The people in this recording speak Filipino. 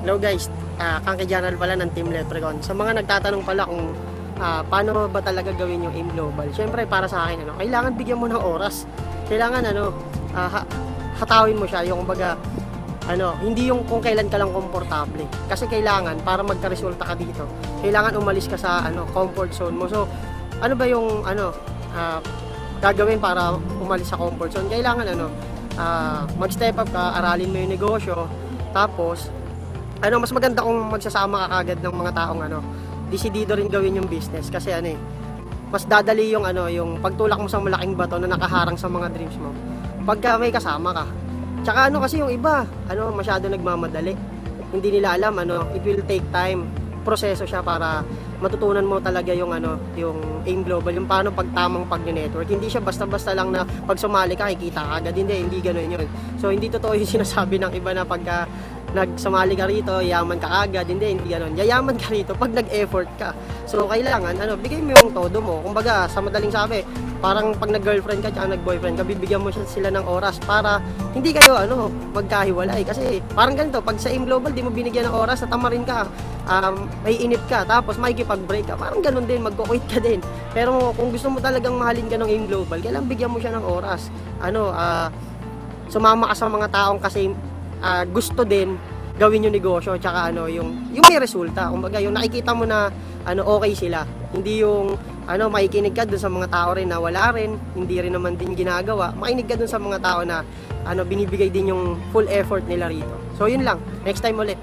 Hello guys, Kangke General pala ng Team Leprechaun. Sa mga nagtatanong pala kung paano ba talaga gawin yung AIM Global, syempre para sa akin, kailangan bigyan mo ng oras. Kailangan hatawin mo siya, yung kumbaga, hindi yung kung kailan ka lang komportable. Kasi kailangan, para magka-resulta ka dito, kailangan umalis ka sa comfort zone mo. So, ano ba yung gagawin para umalis sa comfort zone? Kailangan mag-step up ka, aralin mo yung negosyo, tapos mas maganda kung magsasama ka kagad ng mga taong desidido rin gawin yung business kasi mas dadali yung yung pagtulak mo sa malaking bato na nakaharang sa mga dreams mo pagka may kasama ka. Tsaka kasi yung iba masyado nagmamadali, hindi nila alam it will take time, proseso siya para matutunan mo talaga yung yung AIM Global, yung paano pagtamang pag-network. Hindi siya basta-basta lang na pag sumali ka kikita ka agad, hindi ganoon yun. So hindi totoo yung sinasabi ng iba na pagka nagsumali ka rito, yaman ka agad. Hindi ganoon. Yayaman ka rito pag nag-effort ka. So kailangan bigay mo yung todo mo. Kumbaga sa madaling sabi, parang pag nag-girlfriend ka at nag-boyfriend ka, bibigyan mo sila ng oras para hindi kayo magkahiwalay. Kasi parang ganito, pag sa AIM Global di mo binigyan ng oras, tamarin ka, may inip ka, tapos makikipag-break ka, parang ganun din, magko-quit ka din. Pero kung gusto mo talagang mahalin ka ng AIM Global, kailangan bigyan mo siya ng oras. Sumama ka sa mga taong kasi gusto din gawin yung negosyo, tsaka yung may resulta. Kumbaga yung nakikita mo na okay sila, hindi yung makikinig ka dun sa mga tao rin na wala rin, hindi rin naman din ginagawa. Makinig ka dun sa mga tao na binibigay din yung full effort nila rito. So yun lang, next time ulit.